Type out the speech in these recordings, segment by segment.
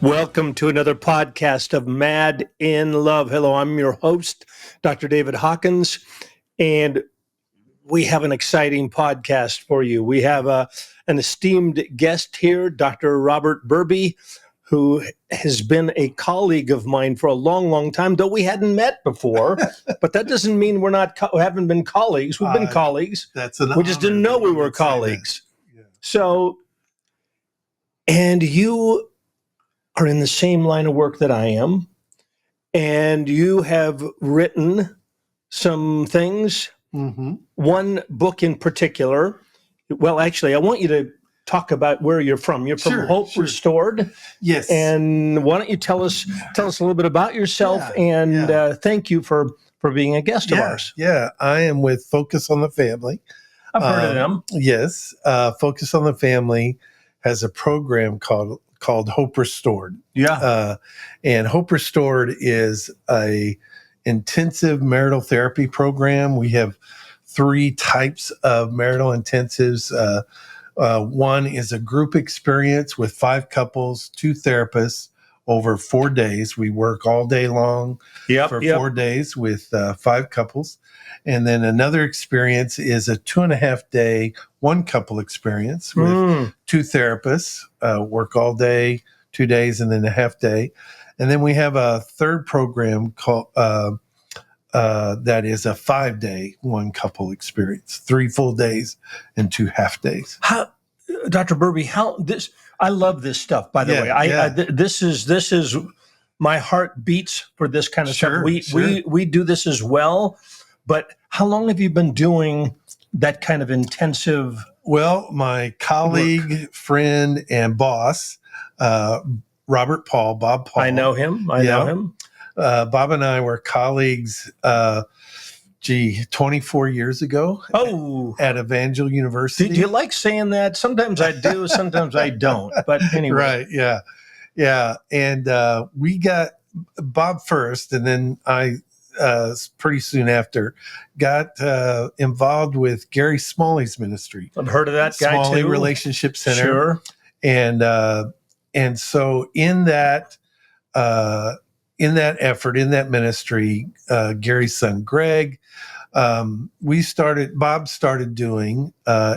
Welcome to another podcast of Mad in Love. Hello, I'm your host, Dr. David Hawkins, and we have an exciting podcast for you. We have an esteemed guest here, Dr. Robert Burbee, who has been a colleague of mine for a long, long time, though we hadn't met before. But that doesn't mean we haven't been colleagues. We've been colleagues. We just didn't know we were colleagues. Yeah. So, and you are in the same line of work that I am, and you have written some things. Mm-hmm. One book in particular. Well, actually, I want you to talk about where you're from. You're from Hope Restored. Yes. And why don't you tell us a little bit about yourself, and thank you for being a guest of ours. Yeah, I am with Focus on the Family. I've heard of them. Yes. Focus on the Family has a program called Hope Restored. Yeah. And Hope Restored is a intensive marital therapy program. We have 3 types of marital intensives. One is a group experience with 5 couples, 2 therapists over 4 days. We work all day long for 4 days with 5 couples. And then another experience is a 2.5 day, 1 couple experience with 2 therapists, work all day, 2 days, and then a half day. And then we have a third program called that is a 5 day, 1 couple experience, 3 full days and 2 half days. Dr. Burbee, I love this stuff, by the way. This is my heart beats for this kind of stuff. We do this as well. But how long have you been doing that kind of intensive? Well, my colleague, friend, and boss, Bob Paul. I know him. I know him. Bob and I were colleagues, 24 years ago at Evangel University. Do you like saying that? Sometimes I do, sometimes I don't. But anyway. Right, yeah. Yeah, and we got Bob first, and then I, pretty soon after, got involved with Gary Smalley's ministry. I've heard of that guy too. Smalley Relationship Center. Sure. And so in that effort, in that ministry, Gary's son Greg, Bob started doing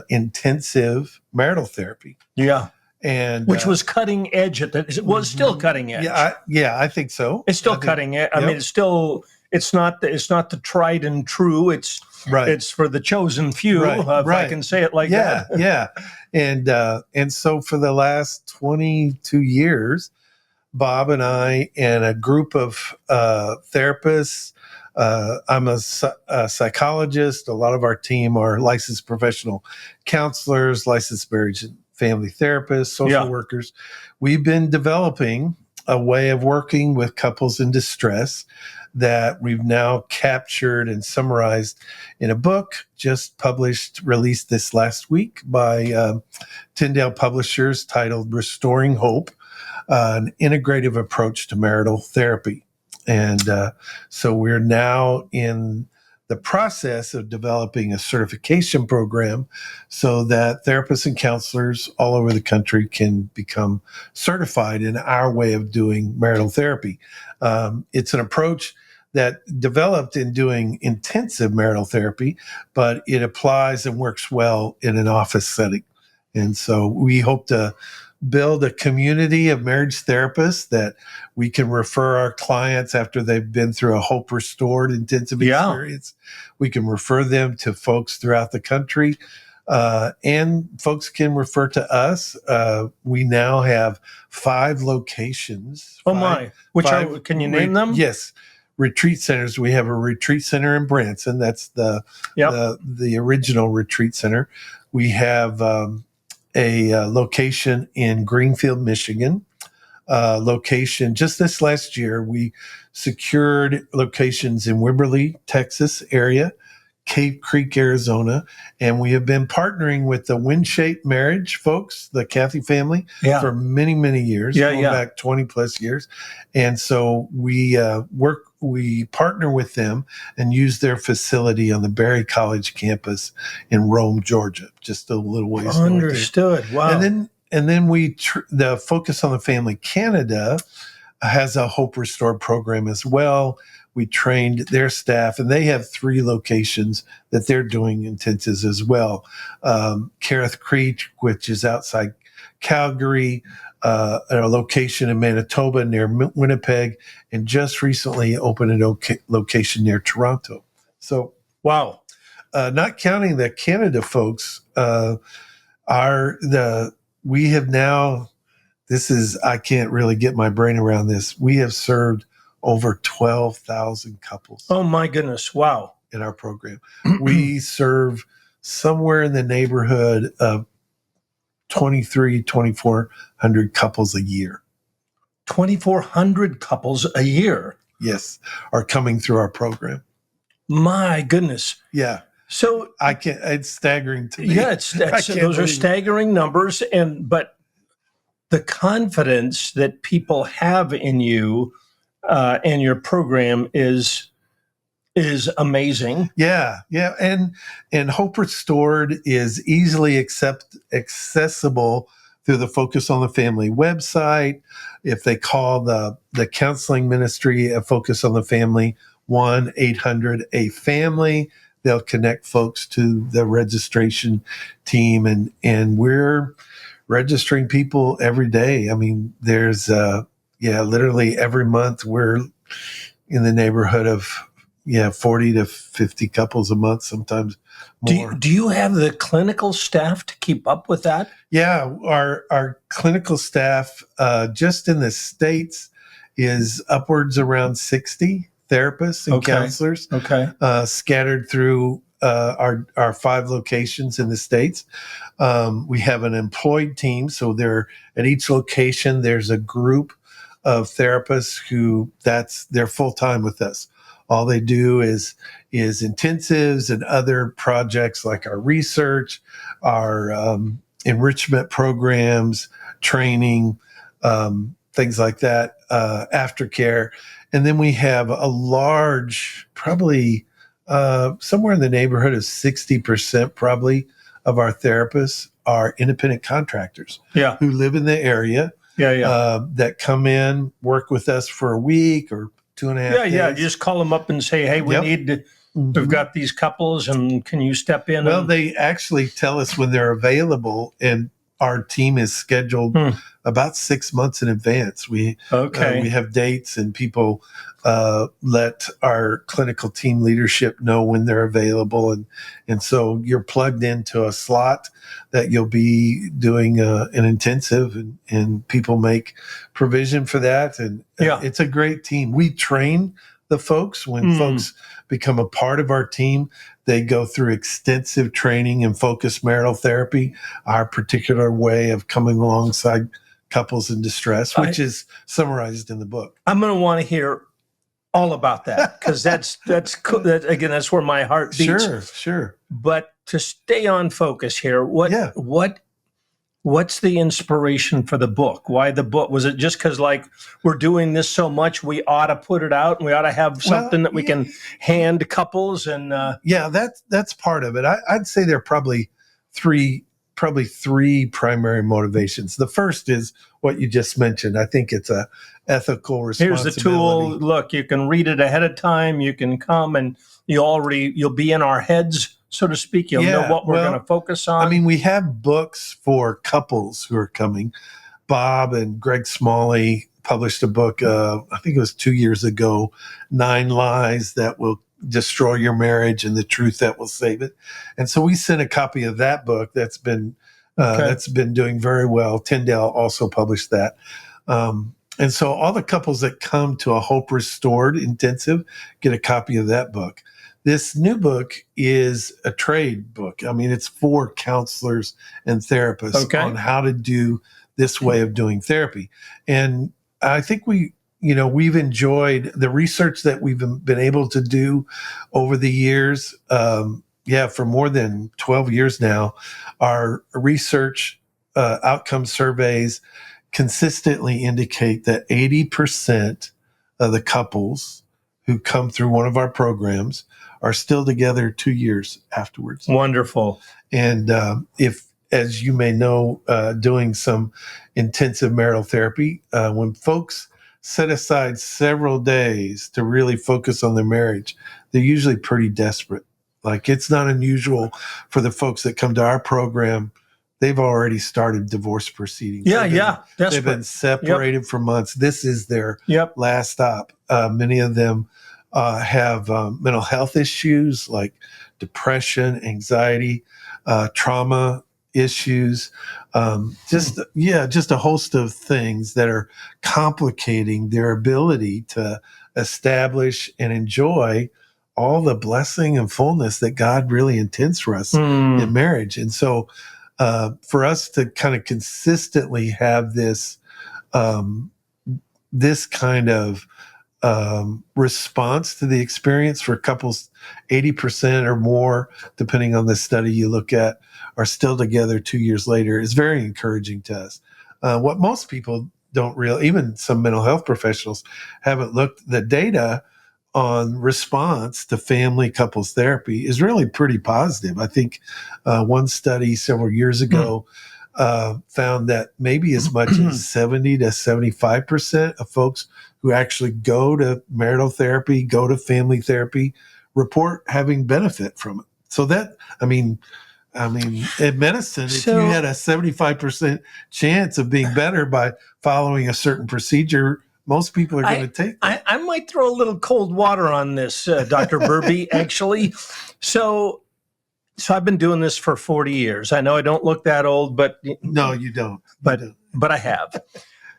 intensive marital therapy. Yeah. And which was cutting edge still cutting edge. Yeah, I think so. It's still cutting edge. I mean, it's not the tried and true. It's for the chosen few, if I can say it like that. Yeah. And so for the last 22 years, Bob and I and a group of therapists, I'm a psychologist. A lot of our team are licensed professional counselors, licensed marriage and family therapists, social workers. We've been developing a way of working with couples in distress that we've now captured and summarized in a book just released this last week by Tyndale Publishers, titled Restoring Hope, an Integrative Approach to Marital Therapy. And so we're now in the process of developing a certification program so that therapists and counselors all over the country can become certified in our way of doing marital therapy. It's an approach that developed in doing intensive marital therapy, but it applies and works well in an office setting. And so we hope to build a community of marriage therapists that we can refer our clients after they've been through a Hope Restored intensive experience. We can refer them to folks throughout the country, and folks can refer to us. We now have 5 locations. Can you name them? Yes. Retreat centers. We have a retreat center in Branson. That's the original retreat center. We have a location in Greenfield, Michigan. Location just this last year, we secured locations in Wimberley, Texas area, Cave Creek, Arizona, and we have been partnering with the Wind-Shaped Marriage folks, the Cathy family, for many, many years, going back 20 plus years. And so we partner with them and use their facility on the Berry College campus in Rome, Georgia, just a little ways. Understood. Wow. And then and then the Focus on the Family Canada has a Hope Restored program as well. We trained their staff, and they have 3 locations that they're doing intensives as well. Carith Creek, which is outside Calgary, a location in Manitoba near Winnipeg, and just recently opened a location near Toronto. So, wow. Not counting the Canada folks, we have now, I can't really get my brain around this. We have served over 12,000 couples. Oh my goodness. Wow. In our program. We serve somewhere in the neighborhood of 2,400 couples a year. 2,400 couples a year. Yes, are coming through our program. My goodness. Yeah. So it's staggering to me. Yeah, those are staggering numbers, but the confidence that people have in you and your program is amazing. Yeah, and Hope Restored is easily accessible through the Focus on the Family website. If they call the counseling ministry at Focus on the Family 1-800-A-FAMILY, they'll connect folks to the registration team, and we're registering people every day. I mean, there's literally every month we're in the neighborhood of 40 to 50 couples a month, sometimes more. Do you have the clinical staff to keep up with that? Yeah, our clinical staff just in the States is upwards around 60 therapists and counselors scattered through our 5 locations in the States. We have an employed team, so at each location there's a group of therapists who they're full-time with us. All they do is intensives and other projects like our research, our enrichment programs, training, things like that, aftercare. And then we have a large, probably somewhere in the neighborhood of 60% probably of our therapists are independent contractors who live in the area that come in, work with us for a week or 2.5 days. You just call them up and say, hey, we've got these couples, and can you step in? Well, they actually tell us when they're available, and our team is scheduled about 6 months in advance. We have dates, and people let our clinical team leadership know when they're available, and so you're plugged into a slot that you'll be doing an intensive, and people make provision for that, and it's a great team. We train the folks. When folks become a part of our team, they go through extensive training in focused marital therapy, our particular way of coming alongside couples in distress, which is summarized in the book. I'm going to want to hear all about that, because that's cool. Again, that's where my heart beats. Sure. But to stay on focus here, what's the inspiration for the book? Why the book? Was it just because we're doing this so much, we ought to put it out, and we ought to have something that we can hand couples? And that's part of it. I'd say there are probably three primary motivations. The first is what you just mentioned. I think it's a ethical responsibility. Here's the tool. Look, you can read it ahead of time. You can come, and you'll be in our heads, so to speak. You'll know what we're going to focus on. I mean, we have books for couples who are coming. Bob and Greg Smalley published a book, I think it was 2 years ago, 9 Lies That Will Destroy Your Marriage and the Truth That Will Save It. And so we sent a copy of that book that's been doing very well. Tyndale also published that. And so all the couples that come to a Hope Restored intensive get a copy of that book. This new book is a trade book. I mean, it's for counselors and therapists on how to do this way of doing therapy. And I think we've enjoyed the research that we've been able to do over the years. For more than 12 years now, our research outcome surveys consistently indicate that 80% of the couples who come through one of our programs are still together 2 years afterwards. Wonderful. And if as you may know, doing some intensive marital therapy, when folks set aside several days to really focus on their marriage, they're usually pretty desperate. Like, it's not unusual for the folks that come to our program. They've already started divorce proceedings. Yeah, They've been desperate. separated for months. This is their Yep. last stop. Many of them have mental health issues like depression, anxiety, trauma issues, just a host of things that are complicating their ability to establish and enjoy all the blessing and fullness that God really intends for us in marriage. And so for us to kind of consistently have this this kind of response to the experience for couples, 80% or more, depending on the study you look at, are still together 2 years later, is very encouraging to us. What most people don't realize, even some mental health professionals haven't looked, the data on response to family couples therapy is really pretty positive. I think one study several years ago found that maybe as much as 70 to 75% of folks who actually go to marital therapy, go to family therapy, report having benefit from it. So that, I mean, in medicine, if you had a 75% chance of being better by following a certain procedure, most people are going to take that. I might throw a little cold water on this, Dr. Burbee, actually. So I've been doing this for 40 years. I know I don't look that old, but no, you don't. But I have.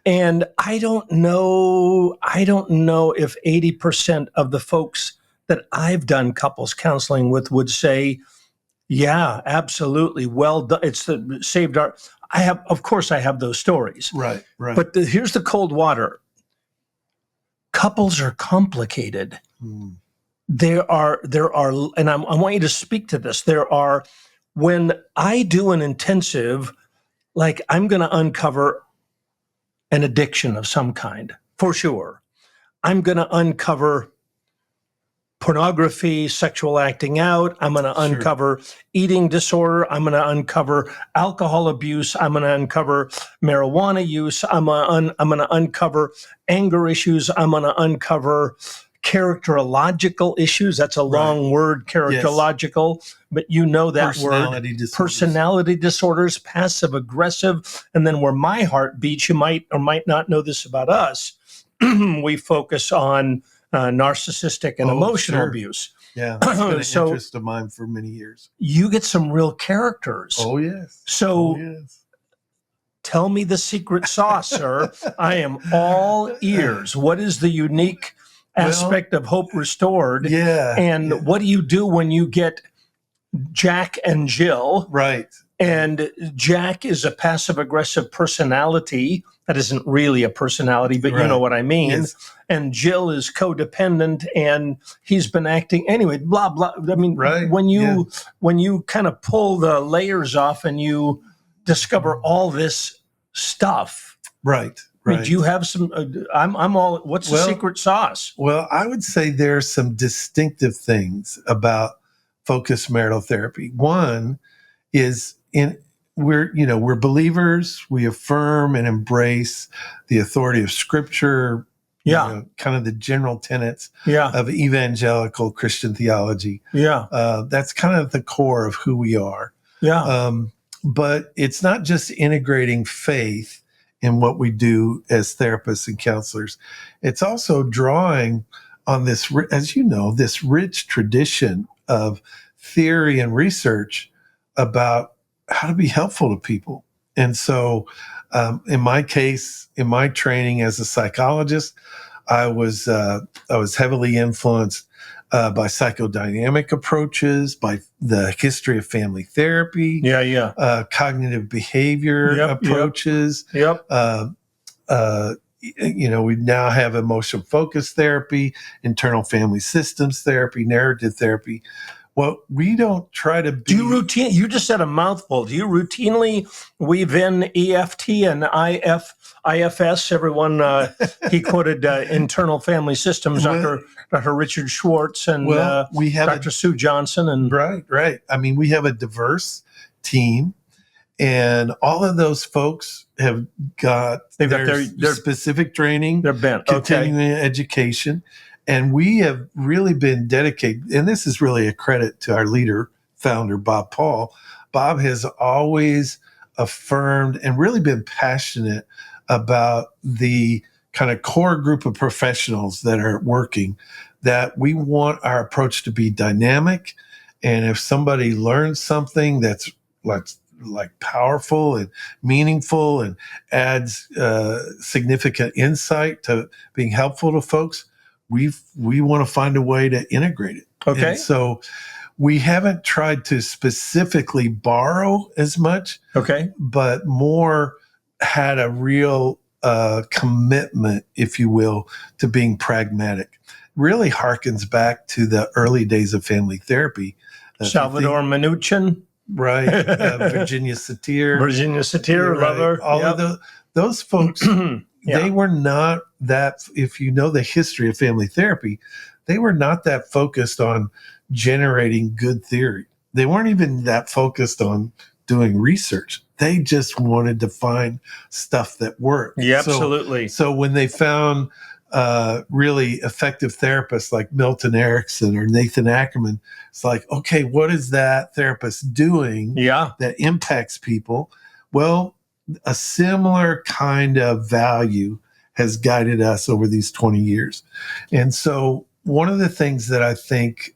And I don't know if 80% of the folks that I've done couples counseling with would say, yeah, absolutely. Well done. It's the saved our. Of course, I have those stories. Right. But here's the cold water. Couples are complicated. There are, and I want you to speak to this. When I do an intensive, like, I'm going to uncover an addiction of some kind, for sure. I'm going to uncover pornography, sexual acting out. I'm going to uncover eating disorder. I'm going to uncover alcohol abuse. I'm going to uncover marijuana use. I'm going to uncover anger issues. I'm going to uncover characterological issues. That's a long word, characterological, but you know that personality word. Disorders. Personality disorders, passive aggressive, and then where my heart beats, you might or might not know this about us, we focus on narcissistic and emotional abuse. Yeah, it's been an interest of mine for many years. You get some real characters. Oh, yes. Tell me the secret sauce, sir. I am all ears. What is the unique aspect of Hope Restored? And what do you do when you get Jack and Jill? Right. And Jack is a passive-aggressive personality. That isn't really a personality, but you know what I mean. Yes. And Jill is codependent, and he's been acting anyway. Blah blah. I mean, when you kind of pull the layers off and you discover all this stuff, right. I mean, do you have some? I'm all. What's the secret sauce? Well, I would say there's some distinctive things about focused marital therapy. One is we're believers. We affirm and embrace the authority of Scripture. Kind of the general tenets of evangelical Christian theology. That's kind of the core of who we are. But it's not just integrating faith in what we do as therapists and counselors. It's also drawing on this, as you know, this rich tradition of theory and research about how to be helpful to people. And so in my case, in my training as a psychologist, I was heavily influenced by psychodynamic approaches, by the history of family therapy, cognitive behavior approaches. We now have emotional focus therapy, internal family systems therapy, narrative therapy. Well, we don't try to be... You just said a mouthful. Do you routinely weave in EFT and IFS? Everyone, he quoted internal family systems, Dr. Richard Schwartz and we have Dr. Sue Johnson. And Right. I mean, we have a diverse team, And all of those folks have got They've got their their specific training, they're bent. Okay. continuing education. And we have really been dedicated, and this is really a credit to our leader, founder, Bob Paul. Bob has always affirmed and really been passionate about the kind of core group of professionals that are working, that we want our approach to be dynamic. And if somebody learns something that's like powerful and meaningful and adds significant insight to being helpful to folks, we want to find a way to integrate it. Okay. And so we haven't tried to specifically borrow as much, Okay. but more had a real commitment, if you will, to being pragmatic. Really harkens back to the early days of family therapy. Salvador Minuchin. Right. Virginia Satir. Virginia Satir, Right. love her. All of those folks, they were not that, if you know the history of family therapy, they were not that focused on generating good theory. They weren't even that focused on doing research. They just wanted to find stuff that worked. Yeah, absolutely. So when they found really effective therapists like Milton Erickson or Nathan Ackerman, it's like, okay, what is that therapist doing that impacts people? Well, a similar kind of value has guided us over these 20 years. And so one of the things that I think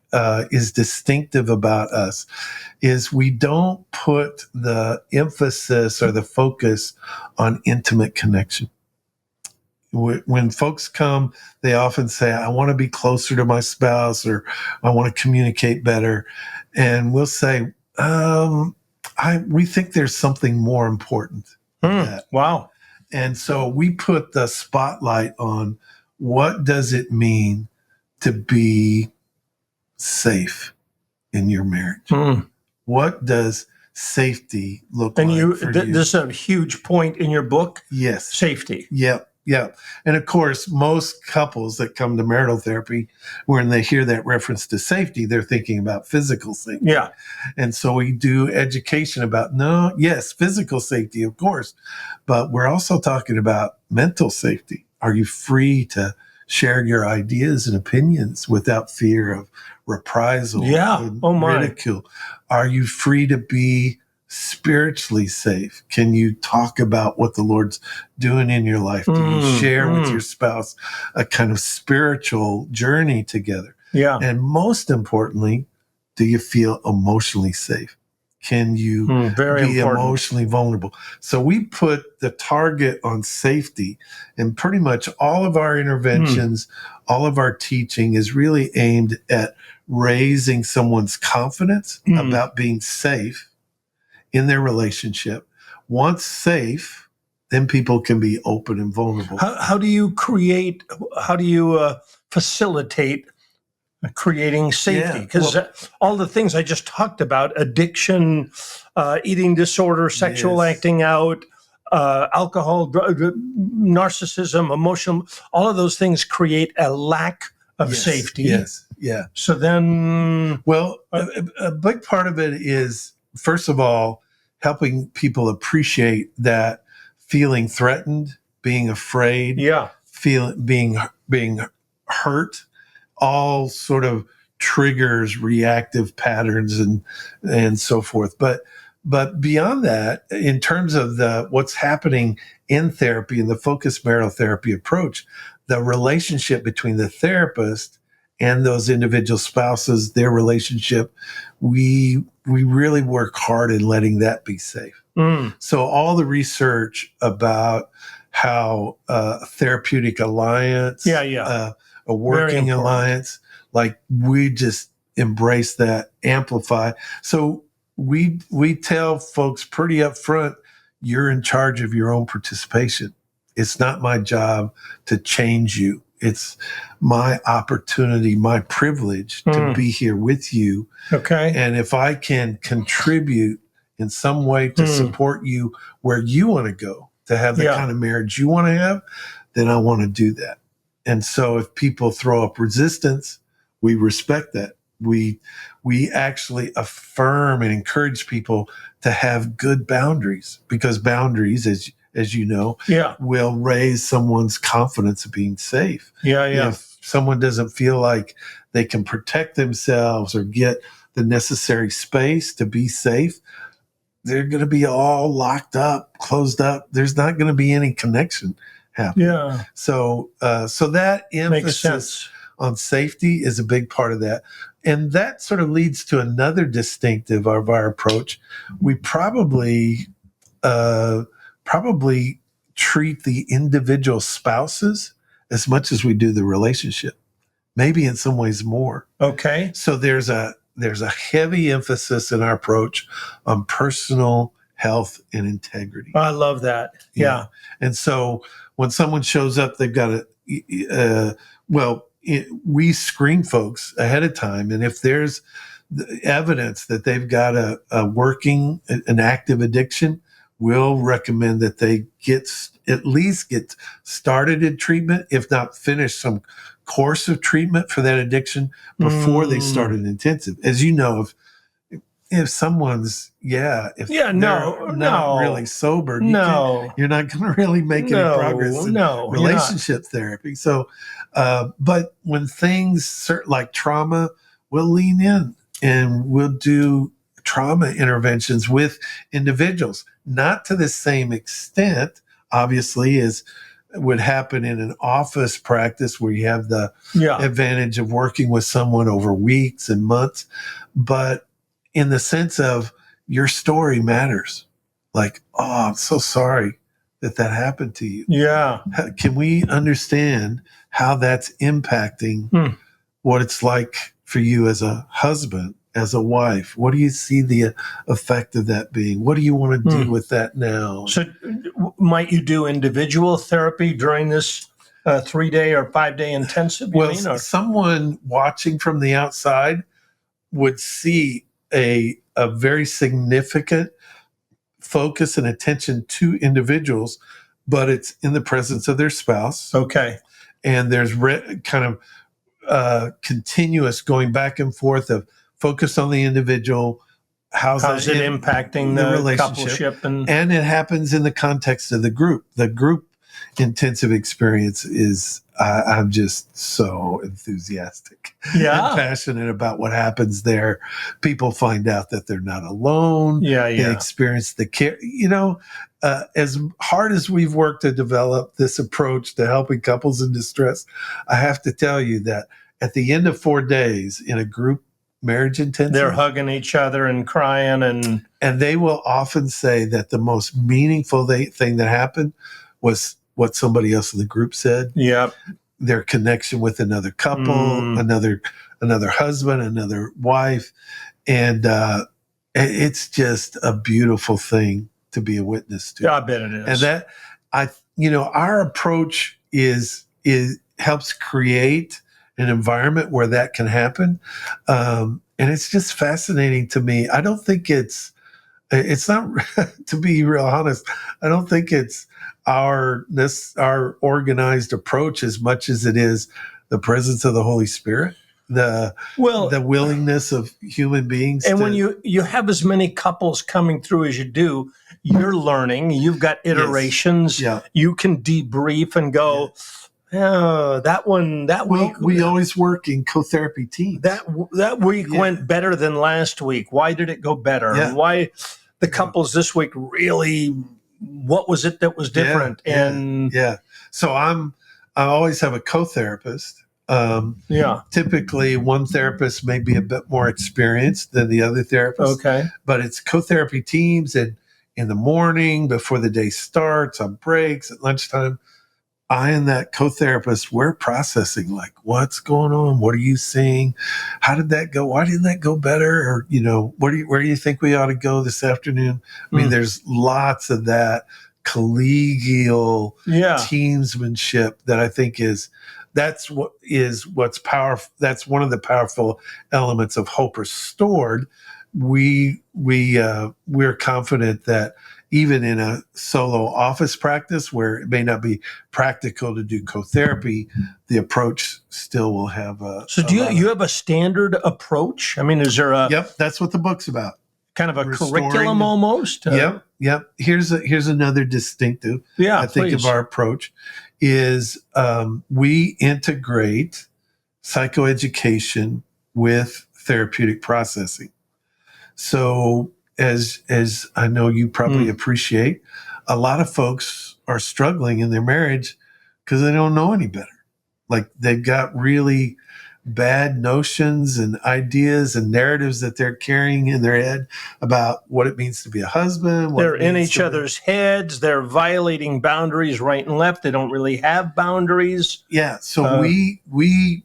is distinctive about us is we don't put the emphasis or the focus on intimate connection. When folks come, they often say, I want to be closer to my spouse, or I want to communicate better. And we'll say, we think there's something more important than that. Wow. And so we put the spotlight on what does it mean to be safe in your marriage? What does safety look like for you? This is a huge point in your book. Yes. Safety. Yep. Yeah. And of course, most couples that come to marital therapy, when they hear that reference to safety, they're thinking about physical safety. Yeah. And so we do education about, yes, physical safety, of course, but we're also talking about mental safety. Are you free to share your ideas and opinions without fear of reprisal and ridicule? Are you free to be spiritually safe? Can you talk about what the Lord's doing in your life? Do you share with your spouse a kind of spiritual journey together? Yeah. And most importantly, do you feel emotionally safe? Can you be emotionally vulnerable? So we put the target on safety, and pretty much all of our interventions, all of our teaching is really aimed at raising someone's confidence about being safe in their relationship. Once safe, then people can be open and vulnerable. How do you facilitate creating safety? Because all the things I just talked about, addiction, eating disorder, sexual acting out, alcohol, narcissism, emotional, all of those things create a lack of safety. Yes. Yeah. So then... Well, a big part of it is, first of all, helping people appreciate that feeling threatened, being afraid, being hurt, all sort of triggers reactive patterns and so forth. But beyond that, in terms of what's happening in therapy and the focused marital therapy approach, the relationship between the therapist and those individual spouses, their relationship, we really work hard in letting that be safe. So all the research about how a therapeutic alliance, a working alliance, like we just embrace that, amplify. So we tell folks pretty upfront, you're in charge of your own participation. It's not my job to change you. It's my opportunity, my privilege to be here with you. Okay. And if I can contribute in some way to support you where you want to go, to have the kind of marriage you want to have, then I want to do that. And so if people throw up resistance, we respect that. we actually affirm and encourage people to have good boundaries, because boundaries, as you know, Yeah. will raise someone's confidence of being safe. Yeah. Yeah. If someone doesn't feel like they can protect themselves or get the necessary space to be safe, they're going to be all locked up, closed up. There's not going to be any connection happening. Yeah. So that Makes emphasis sense. on safety is a big part of that. And that sort of leads to another distinctive of our approach. We probably treat the individual spouses as much as we do the relationship, maybe in some ways more. Okay. So there's a heavy emphasis in our approach on personal health and integrity. I love that. Yeah. And so when someone shows up, they've got we screen folks ahead of time. And if there's evidence that they've got an active addiction, we'll recommend that they at least get started in treatment, if not finish some course of treatment for that addiction before they start an intensive. As you know, if someone's they're not really sober, you're not going to really make any progress in relationship therapy. So, but when things like trauma, we'll lean in and we'll do trauma interventions with individuals, not to the same extent, obviously, as would happen in an office practice where you have the advantage of working with someone over weeks and months, but in the sense of your story matters. Like, oh, I'm so sorry that happened to you. Yeah. Can we understand how that's impacting what it's like for you as a husband, as a wife? What do you see the effect of that being? What do you want to do with that now? So might you do individual therapy during this 3-day or 5-day intensive? Someone watching from the outside would see a very significant focus and attention to individuals, but it's in the presence of their spouse. Okay. And there's kind of continuous going back and forth of focus on the individual. How's it impacting the relationship? coupleship? And it happens in the context of the group. The group intensive experience is, I'm just so enthusiastic and passionate about what happens there. People find out that they're not alone. They experience the care. As hard as we've worked to develop this approach to helping couples in distress, I have to tell you that at the end of 4 days in a group marriage intensive, they're hugging each other and crying, and they will often say that the most meaningful thing that happened was what somebody else in the group said. Yep. Their connection with another couple, another husband, another wife. And it's just a beautiful thing to be a witness to. Yeah, I bet it is. And our approach helps create an environment where that can happen. And it's just fascinating to me. I don't think it's not, to be real honest, I don't think it's our organized approach as much as it is the presence of the Holy Spirit, the willingness of human beings. And when you have as many couples coming through as you do, you're learning, you've got iterations, you can debrief and go, that week. We always work in co-therapy teams. That week went better than last week. Why did it go better? Yeah. And why the couples this week really, what was it that was different? So I always have a co-therapist. Typically one therapist may be a bit more experienced than the other therapist. Okay. But it's co-therapy teams, and in the morning before the day starts, on breaks, at lunchtime, I and that co-therapist, we're processing like, what's going on? What are you seeing? How did that go? Why didn't that go better? Or, where do you think we ought to go this afternoon? I mean, there's lots of that collegial teamsmanship that I think what's powerful. That's one of the powerful elements of Hope Restored. We're confident that even in a solo office practice where it may not be practical to do co-therapy, the approach still will have a. So do you have a standard approach? I mean, is there a Yep, that's what the book's about. kind of a Restoring curriculum almost? Yep. Here's another distinctive. I think please. of our approach is we integrate psychoeducation with therapeutic processing. So as I know you probably appreciate, a lot of folks are struggling in their marriage because they don't know any better. Like they've got really bad notions and ideas and narratives that they're carrying in their head about what it means to be a husband. They're in each other's heads. They're violating boundaries right and left. They don't really have boundaries. Yeah. So we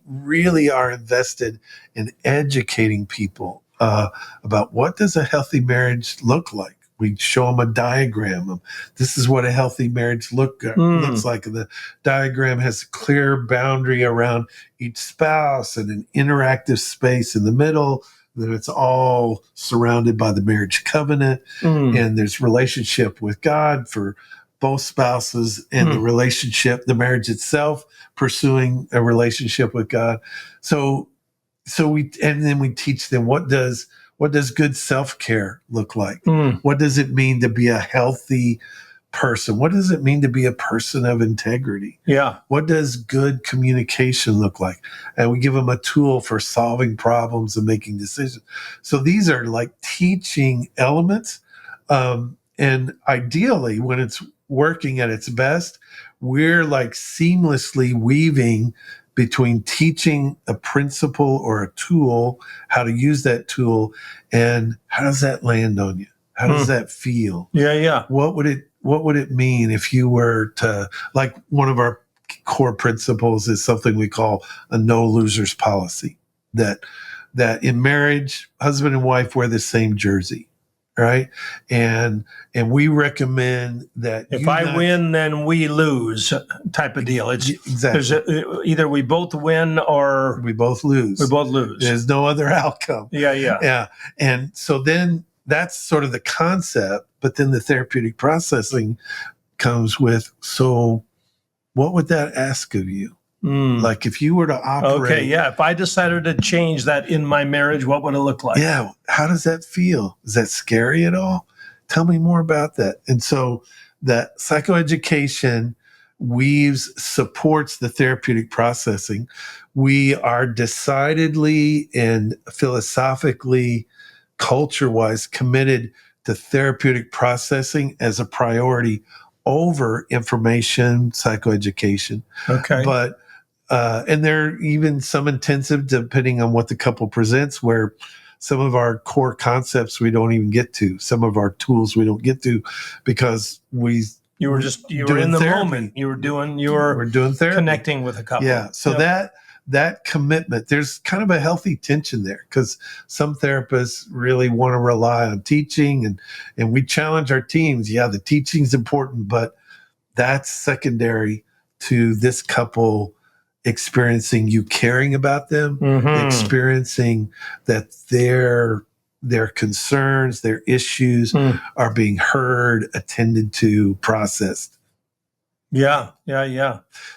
really are invested in educating people about what does a healthy marriage look like. We show them a diagram of this is what a healthy marriage looks like. And the diagram has a clear boundary around each spouse and an interactive space in the middle. Then it's all surrounded by the marriage covenant. And there's relationship with God for both spouses and the relationship, the marriage itself, pursuing a relationship with God. So then we teach them what does good self-care look like? What does it mean to be a healthy person? What does it mean to be a person of integrity? Yeah. What does good communication look like? And we give them a tool for solving problems and making decisions. So these are like teaching elements. And ideally, when it's working at its best, we're like seamlessly weaving between teaching a principle or a tool, how to use that tool, and how does that land on you? How does that feel? Yeah. What would it mean if you were to, like, one of our core principles is something we call a no losers policy, that in marriage, husband and wife wear the same jersey. Right. And we recommend that if I win, then we lose type of deal. It's exactly either we both win or we both lose. There's no other outcome. Yeah. And so then that's sort of the concept. But then the therapeutic processing comes with, so what would that ask of you? Like if you were to operate. Okay, yeah. If I decided to change that in my marriage, what would it look like? Yeah. How does that feel? Is that scary at all? Tell me more about that. And so that psychoeducation supports the therapeutic processing. We are decidedly and philosophically, culture-wise committed to therapeutic processing as a priority over information psychoeducation. Okay. But and there are even some intensive, depending on what the couple presents, where some of our core concepts we don't even get to. Some of our tools we don't get to because you were in the therapy. moment. We're doing therapy, connecting with a couple. Yeah. So that commitment, there's kind of a healthy tension there because some therapists really want to rely on teaching and we challenge our teams. Yeah, the teaching's important, but that's secondary to this couple experiencing you caring about them, experiencing that their concerns, their issues are being heard, attended to, processed. Yeah.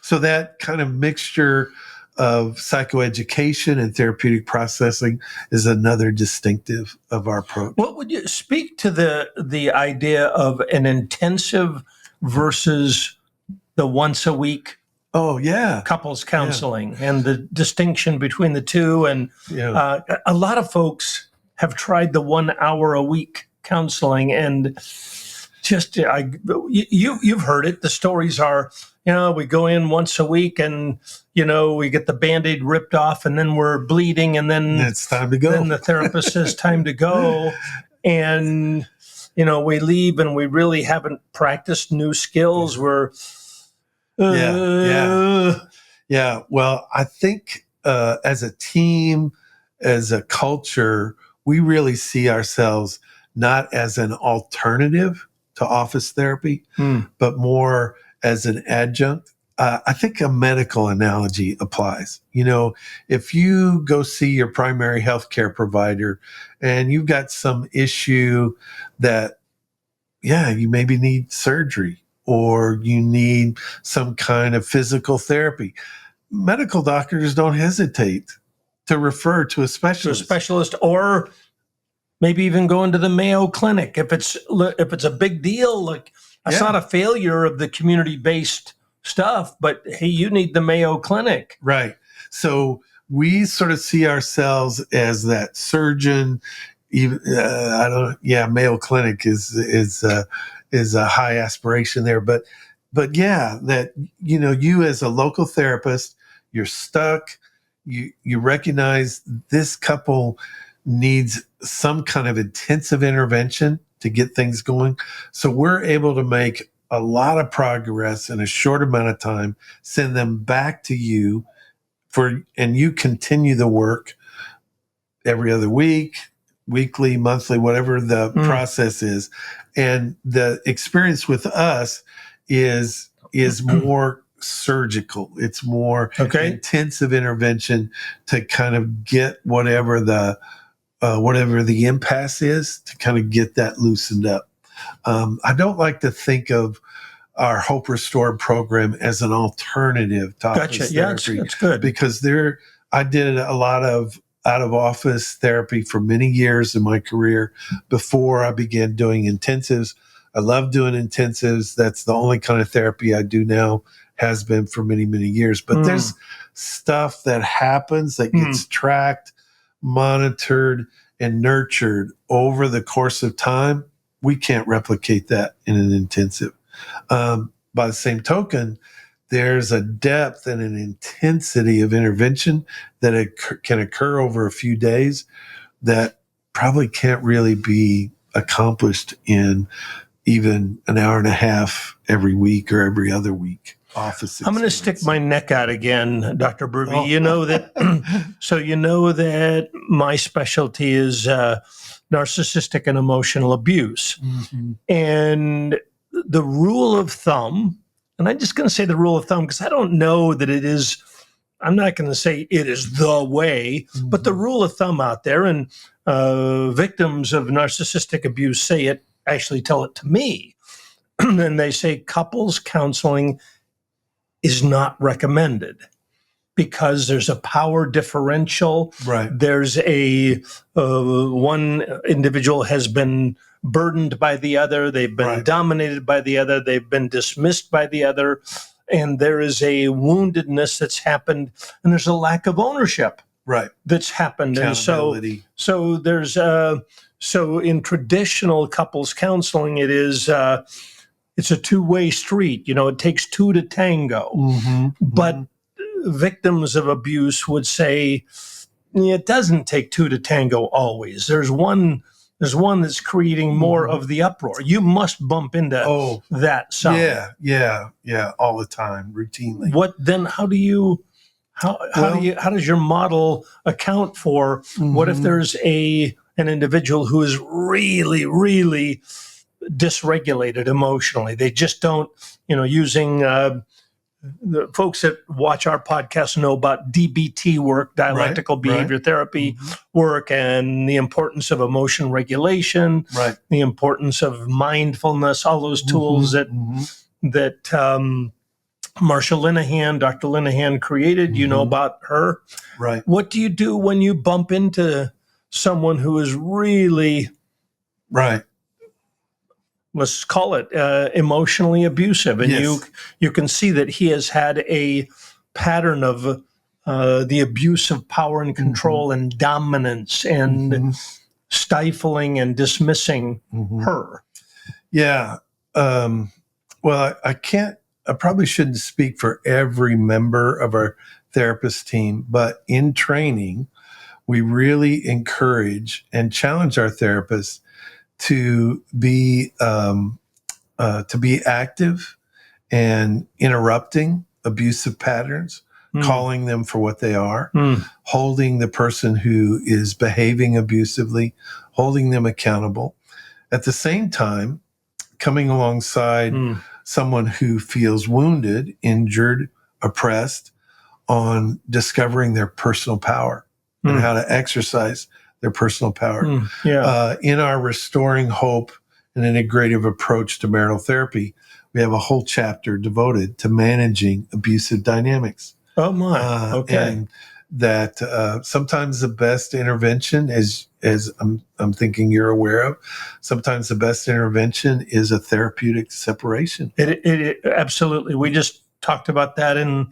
So that kind of mixture of psychoeducation and therapeutic processing is another distinctive of our approach. What would you speak to the idea of an intensive versus the once a week couples counseling and the distinction between the two? And a lot of folks have tried the 1 hour a week counseling and just you've heard it. The stories are, we go in once a week and we get the Band-Aid ripped off and then we're bleeding and then it's time to go. Then the therapist says time to go, and we leave and we really haven't practiced new skills. We're Yeah. Well, I think as a team, as a culture, we really see ourselves not as an alternative to office therapy, but more as an adjunct. I think a medical analogy applies. If you go see your primary healthcare provider and you've got some issue that yeah, you maybe need surgery or you need some kind of physical therapy. Medical doctors don't hesitate to refer to a To a specialist. specialist, or maybe even going to the Mayo Clinic if it's a big deal. Like, that's Yeah. not a failure of the community-based stuff, but hey, you need the Mayo Clinic. Right. So we sort of see ourselves as that surgeon. Even Mayo Clinic is a high aspiration there, but yeah, that you as a local therapist, you're stuck. You recognize this couple needs some kind of intensive intervention to get things going. So we're able to make a lot of progress in a short amount of time, send them back to you and you continue the work every other week, weekly, monthly, whatever the process is. And the experience with us is more surgical. It's more intensive intervention to kind of get whatever the impasse is, to kind of get that loosened up. I don't like to think of our Hope Restored program as an alternative to office therapy. Yeah, it's good. Because I did a lot of out of office therapy for many years in my career before I began doing intensives. I love doing intensives. That's the only kind of therapy I do now, has been for many, many years. But there's stuff that happens that gets tracked, monitored, and nurtured over the course of time. We can't replicate that in an intensive. By the same token, there's a depth and an intensity of intervention that can occur over a few days that probably can't really be accomplished in even an hour and a half every week or every other week. Office. I'm going to stick my neck out again, Dr. Burbee. Oh. You know that. So you know that my specialty is narcissistic and emotional abuse, and the rule of thumb. And I'm just going to say the rule of thumb because I don't know that it is. I'm not going to say it is the way, but the rule of thumb out there, and victims of narcissistic abuse say it. Actually, tell it to me, and they say couples counseling is not recommended because there's a power differential. Right. There's one individual has been burdened by the other. They've been dominated by the other. They've been dismissed by the other. And there is a woundedness that's happened, and there's a lack of ownership that's happened. And so there's so in traditional couples counseling, it's a two-way street. It takes two to tango. But victims of abuse would say it doesn't take two to tango always. There's one that's creating more of the uproar. You must bump into that side. Yeah, all the time, routinely. How does your model account for what if there's an individual who is really, really dysregulated emotionally? They just don't, using the folks that watch our podcast know about DBT work, dialectical behavior therapy work, and the importance of emotion regulation, the importance of mindfulness, all those tools that Dr. Linehan created. You know about her. Right. What do you do when you bump into someone who is really let's call it emotionally abusive, and you can see that he has had a pattern of the abuse of power and control and dominance and stifling and dismissing her. Yeah. Well, I probably shouldn't speak for every member of our therapist team, but in training, we really encourage and challenge our therapists to be active and interrupting abusive patterns, calling them for what they are, holding the person who is behaving abusively, holding them accountable. At the same time, coming alongside someone who feels wounded, injured, oppressed, on discovering their personal power and how to exercise their personal power. In our Restoring Hope an integrative approach to marital therapy, we have a whole chapter devoted to managing abusive dynamics. Oh my. Okay. And that sometimes the best intervention, as I'm thinking you're aware of, sometimes the best intervention is a therapeutic separation. It absolutely. We just talked about that in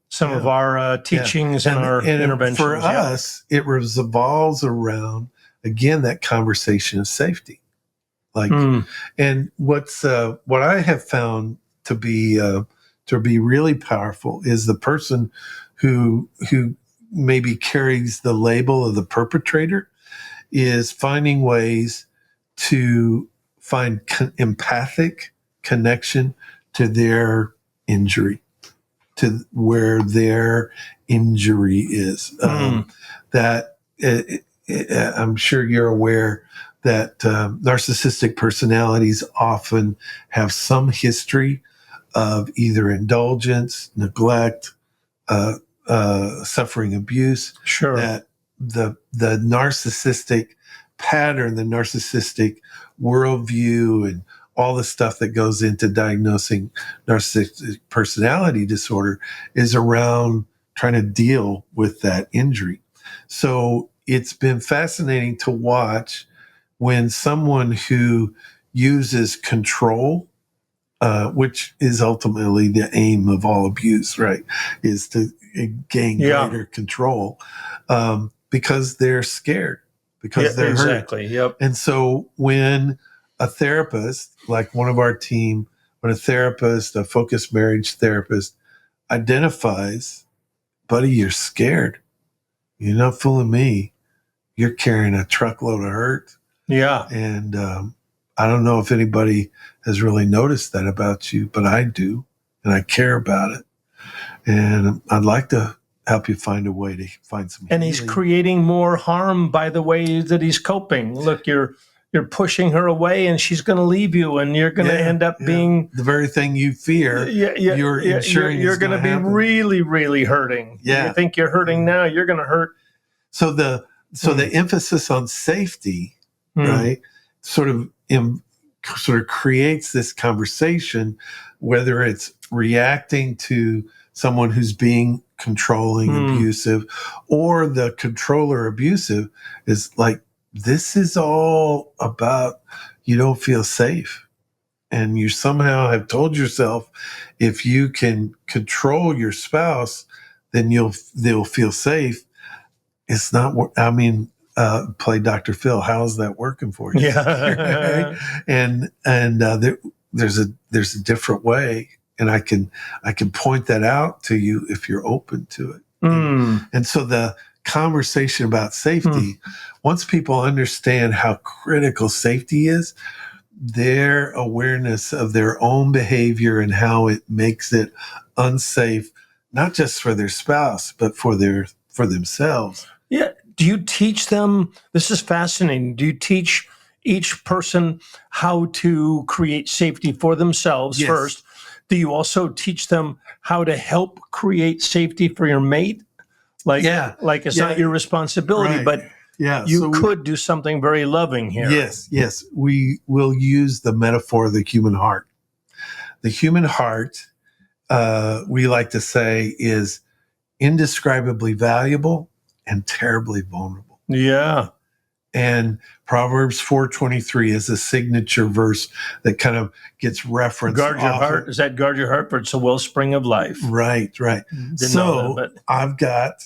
some of our teachings and our interventions. For us, it revolves around, again, that conversation of safety. Like, and what I have found to be really powerful is the person who maybe carries the label of the perpetrator is finding ways to find empathic connection to their injury, to where their injury is. That I'm sure you're aware that narcissistic personalities often have some history of either indulgence, neglect, suffering abuse. Sure. That the narcissistic pattern, the narcissistic worldview, and all the stuff that goes into diagnosing narcissistic personality disorder is around trying to deal with that injury. So it's been fascinating to watch when someone who uses control, which is ultimately the aim of all abuse, right, is to gain greater control, because they're scared, because they're hurt. Exactly. Yep. And so when a therapist, like one of our team, when a therapist, a focused marriage therapist, identifies, buddy, you're scared. You're not fooling me. You're carrying a truckload of hurt. Yeah. And I don't know if anybody has really noticed that about you, but I do, and I care about it. And I'd like to help you find a way to find some And healing. he's creating more harm by the way that he's coping. Look, you're pushing her away, and she's going to leave you, and you're going to end up being the very thing you fear. You're ensuring you're going to be really, really hurting. Yeah. You think you're hurting now, you're going to hurt. So the emphasis on safety, right, sort of creates this conversation, whether it's reacting to someone who's being controlling, abusive, or the controller abusive, is like, this is all about you don't feel safe. And you somehow have told yourself, if you can control your spouse, then they'll feel safe. It's not, I mean, play Dr. Phil. How is that working for you? Yeah. Right? And there's a different way, and I can point that out to you if you're open to it. And so the conversation about safety, once people understand how critical safety is, their awareness of their own behavior and how it makes it unsafe, not just for their spouse, but for themselves. Yeah. Do you teach them? This is fascinating. Do you teach each person how to create safety for themselves first? Do you also teach them how to help create safety for your mate? Like it's not your responsibility, but you could do something very loving here. Yes. We will use the metaphor of the human heart. The human heart, we like to say, is indescribably valuable and terribly vulnerable. Yeah. And Proverbs 4:23 is a signature verse that kind of gets referenced. Guard your heart. Is that guard your heart? For it's a wellspring of life. Right. So I've got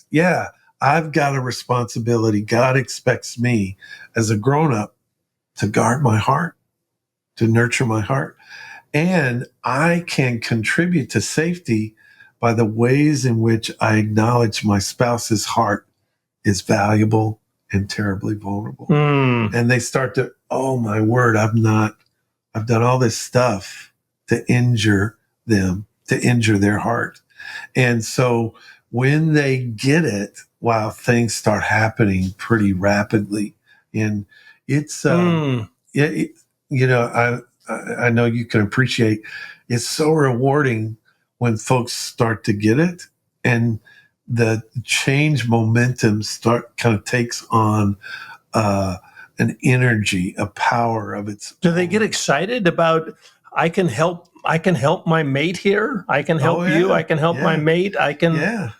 a responsibility. God expects me as a grown-up to guard my heart, to nurture my heart. And I can contribute to safety by the ways in which I acknowledge my spouse's heart is valuable and terribly vulnerable. And they start to, oh my word, I've done all this stuff to injure them, to injure their heart. And so when they get it, wow, things start happening pretty rapidly. And it's, I know you can appreciate, it's so rewarding when folks start to get it, and the change momentum kind of takes on an energy, a power of its Do they own. get excited about, I can help my mate here. I can help Oh, you. yeah. I can help my Yeah. mate. I can, Yeah.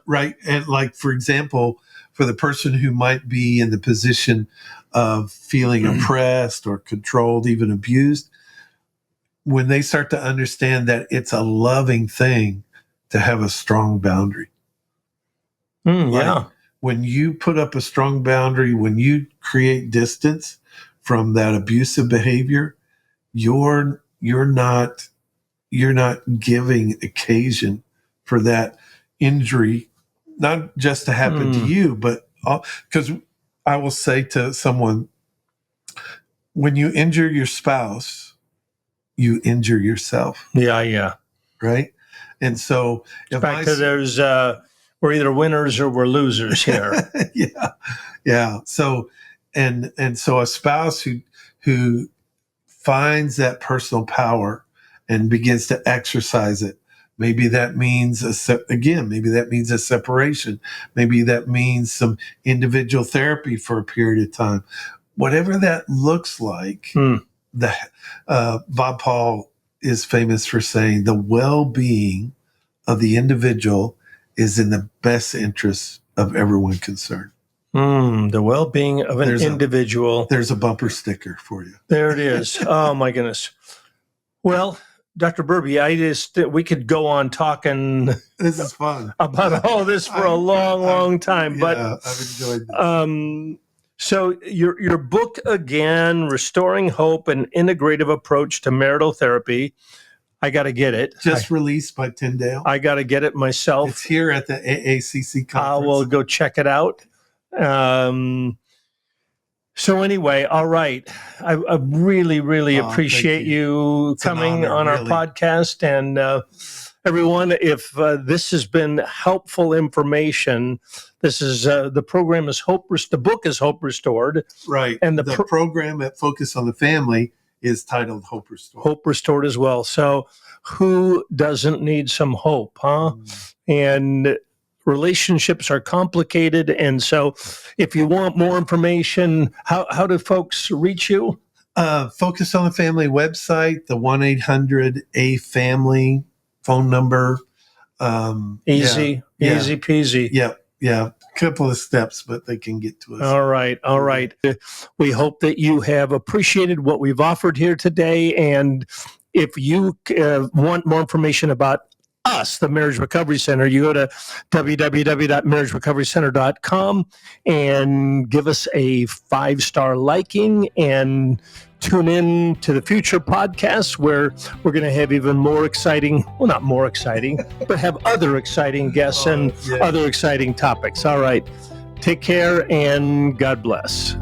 Right. And like, for example, for the person who might be in the position of feeling oppressed or controlled, even abused, when they start to understand that it's a loving thing to have a strong boundary. yeah. When you put up a strong boundary, when you create distance from that abusive behavior, you're not giving occasion for that injury, not just to happen to you, but because I will say to someone, when you injure your spouse, you injure yourself, Yeah. right? And so Back to those, we're either winners or we're losers here. yeah. So and so a spouse who finds that personal power and begins to exercise it. Maybe that means maybe that means a separation. Maybe that means some individual therapy for a period of time. Whatever that looks like, Bob Paul is famous for saying the well-being of the individual is in the best interest of everyone concerned. The well-being of an individual. There's a bumper sticker for you. There it is. Oh my goodness. Well, Dr. Burbee, we could go on talking. This is fun about all this for a long time. But I've enjoyed this. So your book again, Restoring Hope: An Integrative Approach to Marital Therapy. I got to get it. Just released by Tyndale. I got to get it myself. It's here at the AACC conference. I will go check it out. So anyway, all right. I really appreciate you coming on our podcast. And everyone, if this has been helpful information, this is the program is the book is Hope Restored. Right. And the program at Focus on the Family is titled Hope Restored. Hope Restored as well. So who doesn't need some hope, huh? And relationships are complicated. And so if you want more information, how do folks reach you? Focus on the Family website, the 1-800-A-FAMILY phone number. Easy peasy. Yeah. Couple of steps, but they can get to us. All right. We hope that you have appreciated what we've offered here today. And if you want more information about us, the Marriage Recovery Center, you go to www.marriagerecoverycenter.com and give us a 5-star liking and tune in to the future podcasts where we're going to have even more exciting, well, not more exciting, but have other exciting guests and other exciting topics. All right. Take care and God bless.